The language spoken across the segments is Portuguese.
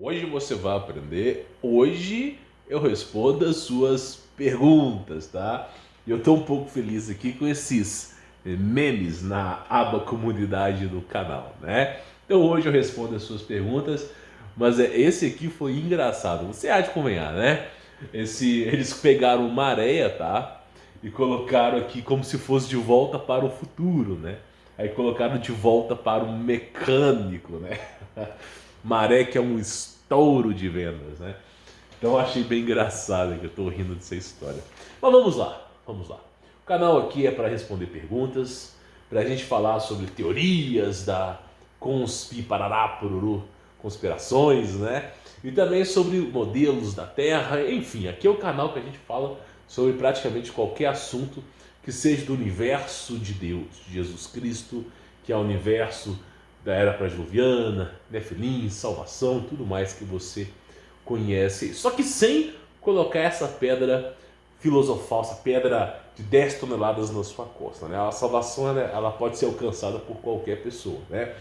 Hoje você vai aprender, hoje eu respondo as suas perguntas, tá? E eu tô um pouco feliz aqui com esses memes na aba comunidade do canal, né? Então hoje eu respondo as suas perguntas, mas esse aqui foi engraçado, você há de convenhar, né? Eles pegaram uma areia, tá? E colocaram aqui como se fosse de volta para o futuro, né? Aí colocaram de volta para o mecânico, né? Maré que é um estouro de vendas, né? Então eu achei bem engraçado que eu tô rindo dessa história. Mas vamos lá, vamos lá. O canal aqui é para responder perguntas, para a gente falar sobre teorias da parará, pururu, conspirações, né? E também sobre modelos da Terra, enfim, aqui é o canal que a gente fala sobre praticamente qualquer assunto que seja do universo de Deus, de Jesus Cristo, que é o universo da era pré-diluviana, Nefilim, salvação, tudo mais que você conhece. Só que sem colocar essa pedra filosofal, essa pedra de 10 toneladas na sua costa, né? A salvação ela pode ser alcançada por qualquer pessoa, né?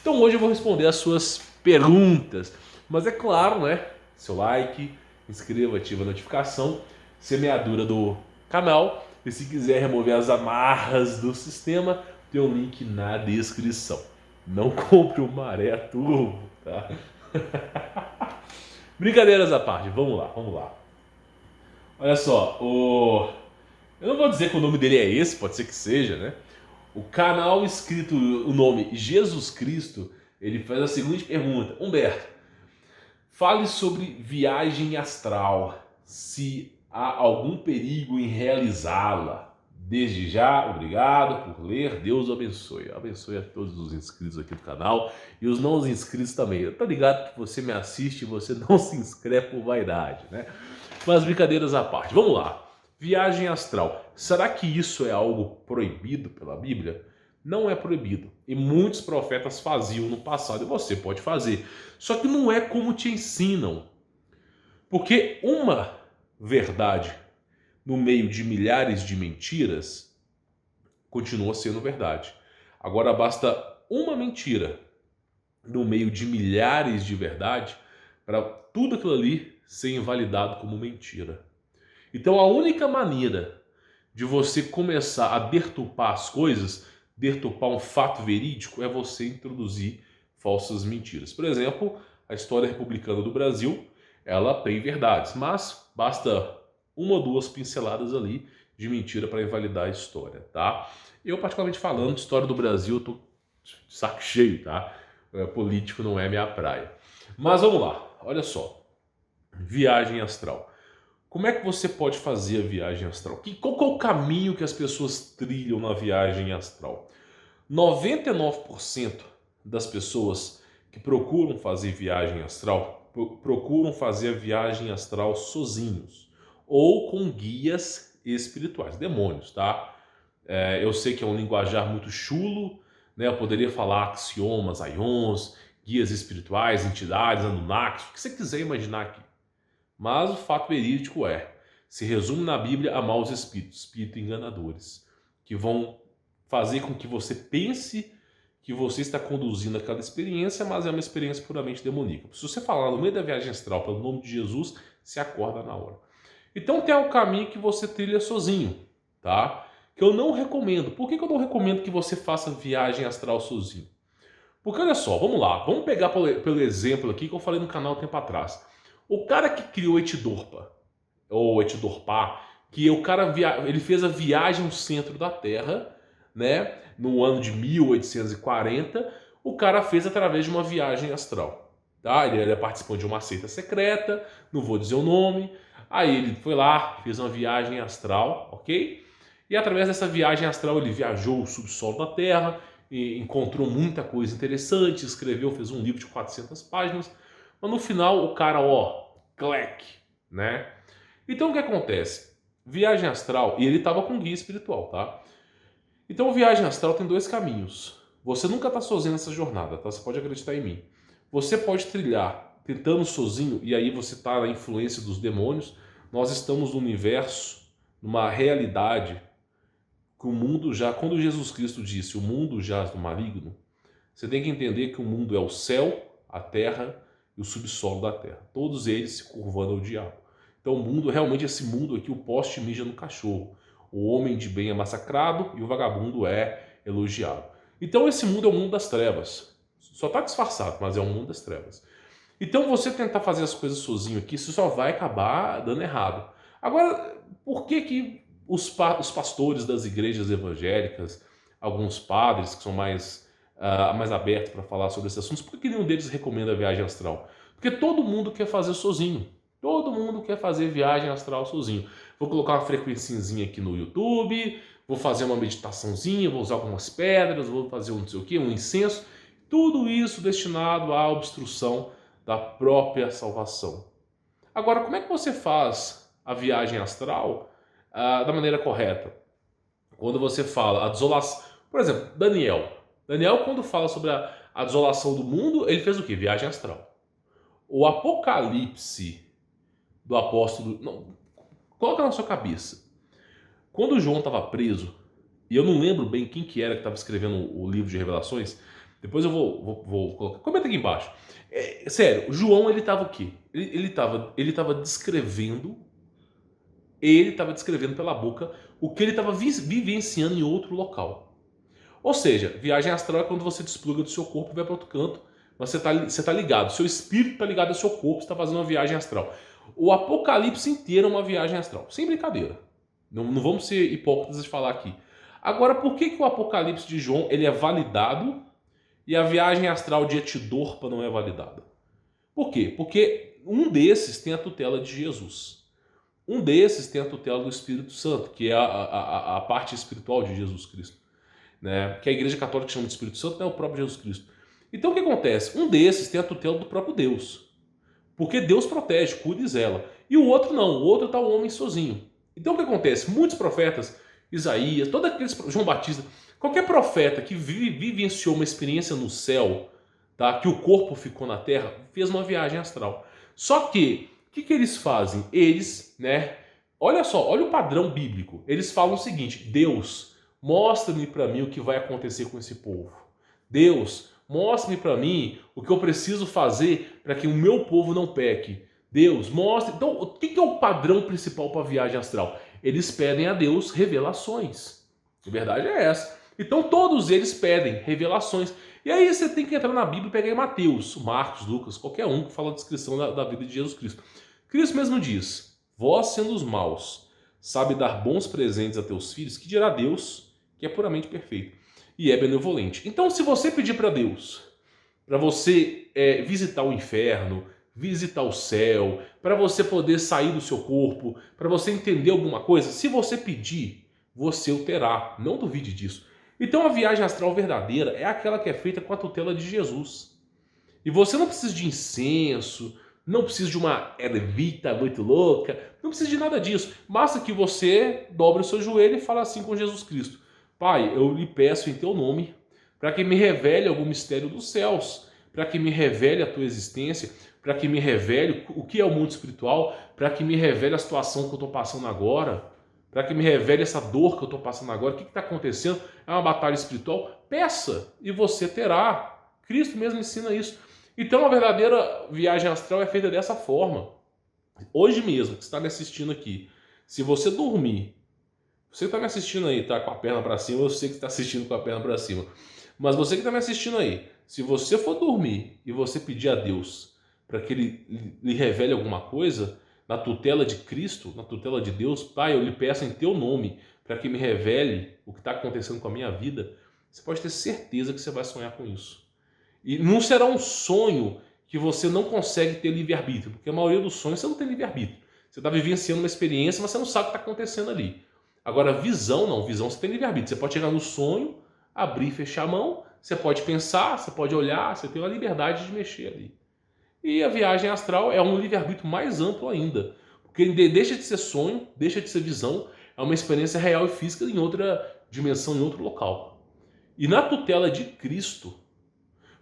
Então hoje eu vou responder as suas perguntas, mas é claro, né? Seu like, inscreva, ativa a notificação, semeadura do canal, e se quiser remover as amarras do sistema, tem um link na descrição. Não compre o Maré Turbo, tá? Brincadeiras à parte, vamos lá, vamos lá. Olha só, eu não vou dizer que o nome dele é esse, pode ser que seja, né? O canal escrito o nome Jesus Cristo, ele faz a seguinte pergunta: Humberto, fale sobre viagem astral, se há algum perigo em realizá-la. Desde já, obrigado por ler, Deus abençoe. Abençoe a todos os inscritos aqui do canal e os não inscritos também. Eu tô ligado que você me assiste e você não se inscreve por vaidade, né? Mas brincadeiras à parte, vamos lá. Viagem astral, será que isso é algo proibido pela Bíblia? Não é proibido. E muitos profetas faziam no passado e você pode fazer. Só que não é como te ensinam. Porque uma verdade no meio de milhares de mentiras continua sendo verdade. Agora basta uma mentira no meio de milhares de verdade para tudo aquilo ali ser invalidado como mentira. Então a única maneira de você começar a deturpar as coisas, deturpar um fato verídico, é você introduzir falsas mentiras. Por exemplo, a história republicana do Brasil, ela tem verdades, mas basta uma ou duas pinceladas ali de mentira para invalidar a história, tá? Eu, particularmente falando de história do Brasil, eu tô de saco cheio, tá? Político não é minha praia. Mas vamos lá, olha só. Viagem astral. Como é que você pode fazer a viagem astral? Qual que é o caminho que as pessoas trilham na viagem astral? 99% das pessoas que procuram fazer viagem astral procuram fazer a viagem astral sozinhos ou com guias espirituais, demônios, tá? Eu sei que é um linguajar muito chulo, né? Eu poderia falar axiomas, aions, guias espirituais, entidades, anunnakis, o que você quiser imaginar aqui. Mas o fato verídico se resume na Bíblia a maus espíritos, espíritos enganadores, que vão fazer com que você pense que você está conduzindo aquela experiência, mas é uma experiência puramente demoníaca. Se você falar no meio da viagem astral pelo nome de Jesus, se acorda na hora. Então tem o caminho que você trilha sozinho, tá? Que eu não recomendo. Por que eu não recomendo que você faça viagem astral sozinho? Porque olha só, vamos lá, vamos pegar pelo exemplo aqui que eu falei no canal um tempo atrás. O cara que criou Etidorpa, ou Etidorpá, que o cara ele fez a viagem ao centro da Terra, né, no ano de 1840, o cara fez através de uma viagem astral. Tá? Ele participou de uma seita secreta, não vou dizer o nome. Aí ele foi lá, fez uma viagem astral, ok? E através dessa viagem astral ele viajou o subsolo da Terra, e encontrou muita coisa interessante, escreveu, fez um livro de 400 páginas, mas no final o cara, clec, né? Então o que acontece? Viagem astral, e ele estava com guia espiritual, tá? Então viagem astral tem dois caminhos. Você nunca está sozinho nessa jornada, tá? Você pode acreditar em mim. Você pode trilhar tentando sozinho, e aí você está na influência dos demônios. Nós estamos no universo, numa realidade que o mundo já, quando Jesus Cristo disse o mundo jaz do maligno, você tem que entender que o mundo é o céu, a terra e o subsolo da terra. Todos eles se curvando ao diabo. Então o mundo, realmente esse mundo aqui, o poste mija no cachorro. O homem de bem é massacrado e o vagabundo é elogiado. Então esse mundo é o mundo das trevas. Só está disfarçado, mas é o mundo das trevas. Então você tentar fazer as coisas sozinho aqui, isso só vai acabar dando errado. Agora, por que os pastores das igrejas evangélicas, alguns padres que são mais abertos para falar sobre esses assuntos, por que nenhum deles recomenda a viagem astral? Porque todo mundo quer fazer sozinho. Todo mundo quer fazer viagem astral sozinho. Vou colocar uma frequencinha aqui no YouTube, vou fazer uma meditaçãozinha, vou usar algumas pedras, vou fazer um não sei o quê, um incenso. Tudo isso destinado à obstrução da própria salvação. Agora, como é que você faz a viagem astral da maneira correta? Quando você fala a desolação... Por exemplo, Daniel. Daniel, quando fala sobre a desolação do mundo, ele fez o quê? Viagem astral. O Apocalipse do apóstolo... Não, coloca na sua cabeça. Quando João estava preso, e eu não lembro bem quem que era que estava escrevendo o livro de Revelações, depois eu vou colocar. Comenta aqui embaixo. Sério, João, ele estava o quê? Ele estava descrevendo pela boca o que ele estava vivenciando em outro local. Ou seja, viagem astral é quando você despluga do seu corpo e vai para outro canto, mas você tá ligado, seu espírito está ligado ao seu corpo, está fazendo uma viagem astral. O Apocalipse inteiro é uma viagem astral, sem brincadeira. Não vamos ser hipócritas de falar aqui. Agora, por que o Apocalipse de João ele é validado e a viagem astral de Etidorpa não é validada? Por quê? Porque um desses tem a tutela de Jesus. Um desses tem a tutela do Espírito Santo, que é a parte espiritual de Jesus Cristo. Né? Que a Igreja Católica chama de Espírito Santo, não é o próprio Jesus Cristo. Então o que acontece? Um desses tem a tutela do próprio Deus. Porque Deus protege, cuida e zela. E o outro não, o outro está o homem sozinho. Então o que acontece? Muitos profetas, Isaías, todos aqueles, João Batista, qualquer profeta que vivenciou uma experiência no céu, tá? Que o corpo ficou na terra, fez uma viagem astral. Só que, o que eles fazem? Eles, né? Olha só, olha o padrão bíblico. Eles falam o seguinte: Deus, mostra-me para mim o que vai acontecer com esse povo. Deus, mostre-me para mim o que eu preciso fazer para que o meu povo não peque. Deus, mostre. Então, o que é o padrão principal para a viagem astral? Eles pedem a Deus revelações. A verdade é essa. Então, todos eles pedem revelações. E aí você tem que entrar na Bíblia e pegar em Mateus, Marcos, Lucas, qualquer um que fala a descrição da vida de Jesus Cristo. Cristo mesmo diz: vós sendo os maus, sabe dar bons presentes a teus filhos, que dirá Deus, que é puramente perfeito e é benevolente. Então, se você pedir para Deus, para você visitar o inferno, visitar o céu, para você poder sair do seu corpo, para você entender alguma coisa, se você pedir, você o terá. Não duvide disso. Então a viagem astral verdadeira é aquela que é feita com a tutela de Jesus. E você não precisa de incenso, não precisa de uma ervita muito louca, não precisa de nada disso. Basta que você dobre o seu joelho e fale assim com Jesus Cristo: Pai, eu lhe peço em teu nome, para que me revele algum mistério dos céus, para que me revele a tua existência, para que me revele o que é o mundo espiritual, para que me revele a situação que eu estou passando agora, para que me revele essa dor que eu estou passando agora, o que está acontecendo, é uma batalha espiritual. Peça e você terá. Cristo mesmo ensina isso. Então a verdadeira viagem astral é feita dessa forma. Hoje mesmo, que você está me assistindo aqui, se você dormir, você que está me assistindo aí, tá com a perna para cima, eu sei que está assistindo com a perna para cima, mas você que está me assistindo aí, se você for dormir e você pedir a Deus para que Ele lhe revele alguma coisa, na tutela de Cristo, na tutela de Deus, Pai, eu lhe peço em teu nome para que me revele o que está acontecendo com a minha vida, você pode ter certeza que você vai sonhar com isso. E não será um sonho que você não consegue ter livre-arbítrio, porque a maioria dos sonhos você não tem livre-arbítrio. Você está vivenciando uma experiência, mas você não sabe o que está acontecendo ali. Agora, visão não. Visão você tem livre-arbítrio. Você pode chegar no sonho, abrir e fechar a mão, você pode pensar, você pode olhar, você tem uma liberdade de mexer ali. E a viagem astral é um livre-arbítrio mais amplo ainda, porque deixa de ser sonho, deixa de ser visão, é uma experiência real e física em outra dimensão, em outro local. E na tutela de Cristo,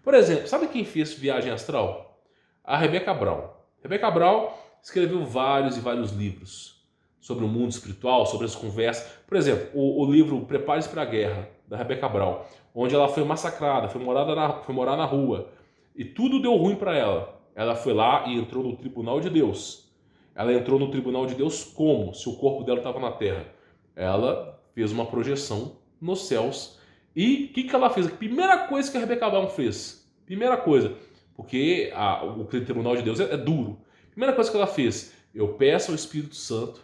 por exemplo, sabe quem fez viagem astral? A Rebecca Brown. Rebecca Brown escreveu vários e vários livros sobre o mundo espiritual, sobre as conversas. Por exemplo, o livro Prepare-se para a Guerra, da Rebecca Brown, onde ela foi massacrada, foi morar na rua, e tudo deu ruim para ela. ela foi lá e entrou no tribunal de Deus. Ela entrou no tribunal de Deus como? Se o corpo dela estava na terra. Ela fez uma projeção nos céus. E o que ela fez? A primeira coisa que a Rebeca Brown fez. Primeira coisa. Porque o tribunal de Deus é duro. Primeira coisa que ela fez. Eu peço ao Espírito Santo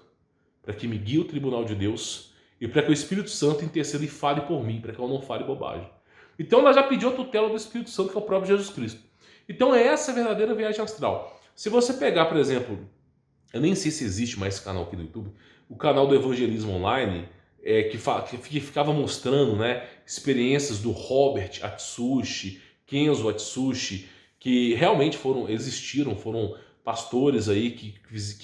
para que me guie o tribunal de Deus e para que o Espírito Santo interceda e fale por mim, para que eu não fale bobagem. Então ela já pediu a tutela do Espírito Santo, que é o próprio Jesus Cristo. Então essa é a verdadeira viagem astral. Se você pegar, por exemplo, eu nem sei se existe mais esse canal aqui no YouTube, o canal do Evangelismo Online, que ficava mostrando, né, experiências do Robert Atsushi, Kenzo Atsushi, que realmente existiram, foram pastores aí que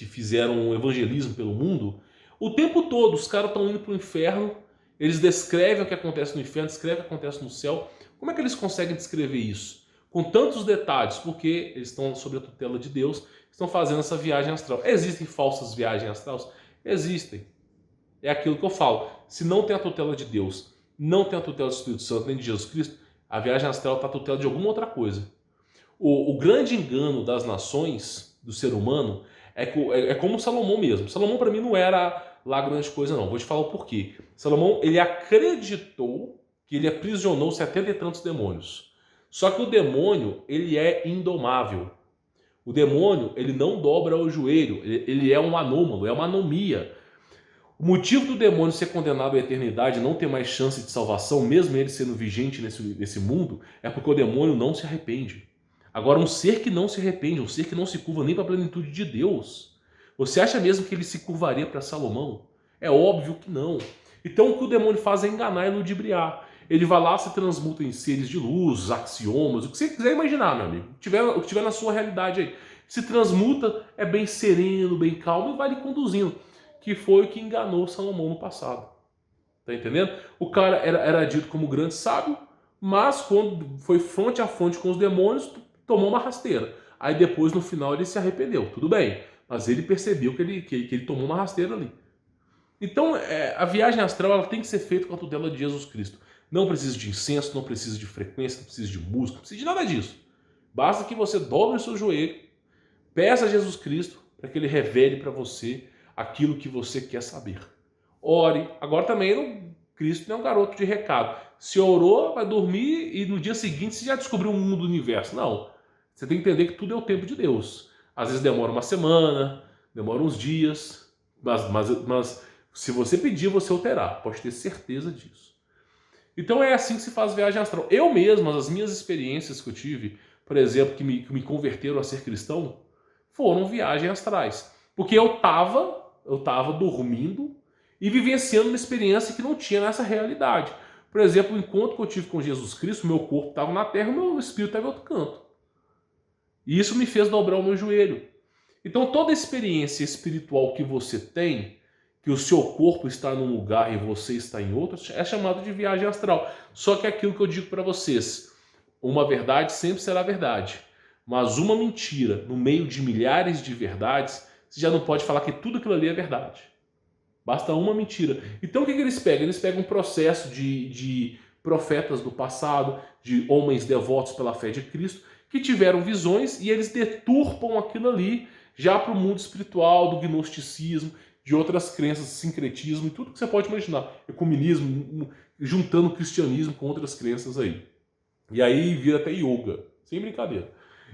fizeram evangelismo pelo mundo. O tempo todo os caras estão indo para o inferno, eles descrevem o que acontece no inferno, descrevem o que acontece no céu. Como é que eles conseguem descrever isso? Com tantos detalhes, porque eles estão sob a tutela de Deus, estão fazendo essa viagem astral. Existem falsas viagens astrais? Existem. É aquilo que eu falo. Se não tem a tutela de Deus, não tem a tutela do Espírito Santo, nem de Jesus Cristo, a viagem astral está a tutela de alguma outra coisa. O grande engano das nações, do ser humano, é como Salomão mesmo. Salomão, para mim, não era lá grande coisa, não. Vou te falar o porquê. Salomão, ele acreditou que ele aprisionou 70 e tantos demônios. Só que o demônio, ele é indomável. O demônio, ele não dobra o joelho. Ele é um anômalo, é uma anomia. O motivo do demônio ser condenado à eternidade e não ter mais chance de salvação, mesmo ele sendo vigente nesse mundo, é porque o demônio não se arrepende. Agora, um ser que não se arrepende, um ser que não se curva nem para a plenitude de Deus, você acha mesmo que ele se curvaria para Salomão? É óbvio que não. Então o que o demônio faz é enganar e ludibriar. Ele vai lá, se transmuta em seres de luz, axiomas, o que você quiser imaginar, meu amigo. O que tiver na sua realidade aí. Se transmuta, é bem sereno, bem calmo e vai lhe conduzindo. Que foi o que enganou Salomão no passado. Tá entendendo? O cara era dito como grande sábio, mas quando foi fronte a fronte com os demônios, tomou uma rasteira. Aí depois, no final, ele se arrependeu. Tudo bem, mas ele percebeu que ele tomou uma rasteira ali. Então, a viagem astral ela tem que ser feita com a tutela de Jesus Cristo. Não precisa de incenso, não precisa de frequência, não precisa de música, não precisa de nada disso. Basta que você dobre o seu joelho, peça a Jesus Cristo para que ele revele para você aquilo que você quer saber. Ore. Agora também, Cristo não é um garoto de recado. Se orou, vai dormir e no dia seguinte você já descobriu um mundo do universo. Não. Você tem que entender que tudo é o tempo de Deus. Às vezes demora uma semana, demora uns dias, mas se você pedir, você o terá. Pode ter certeza disso. Então é assim que se faz viagem astral. Eu mesmo, as minhas experiências que eu tive, por exemplo, que me converteram a ser cristão, foram viagens astrais. Porque eu estava dormindo e vivenciando uma experiência que não tinha nessa realidade. Por exemplo, o encontro que eu tive com Jesus Cristo, meu corpo estava na terra e meu espírito estava em outro canto. E isso me fez dobrar o meu joelho. Então toda experiência espiritual que você tem, que o seu corpo está num lugar e você está em outro, é chamado de viagem astral. Só que é aquilo que eu digo para vocês, uma verdade sempre será verdade. Mas uma mentira no meio de milhares de verdades, você já não pode falar que tudo aquilo ali é verdade. Basta uma mentira. Então o que eles pegam? Eles pegam um processo de profetas do passado, de homens devotos pela fé de Cristo, que tiveram visões e eles deturpam aquilo ali já para o mundo espiritual, do gnosticismo, de outras crenças, sincretismo e tudo que você pode imaginar. Ecumenismo, juntando o cristianismo com outras crenças aí. E aí vira até yoga, sem brincadeira.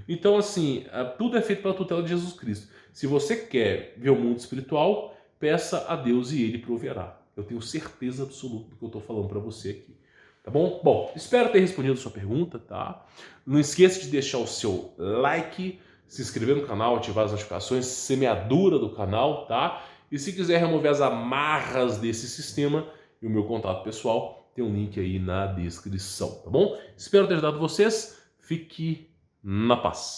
Então assim, tudo é feito pela tutela de Jesus Cristo. Se você quer ver o mundo espiritual, peça a Deus e Ele proverá. Eu tenho certeza absoluta do que eu estou falando para você aqui. Tá bom? Bom, espero ter respondido a sua pergunta, tá? Não esqueça de deixar o seu like, se inscrever no canal, ativar as notificações, semeadura do canal, tá? E se quiser remover as amarras desse sistema e o meu contato pessoal, tem um link aí na descrição, tá bom? Espero ter ajudado vocês. Fique na paz.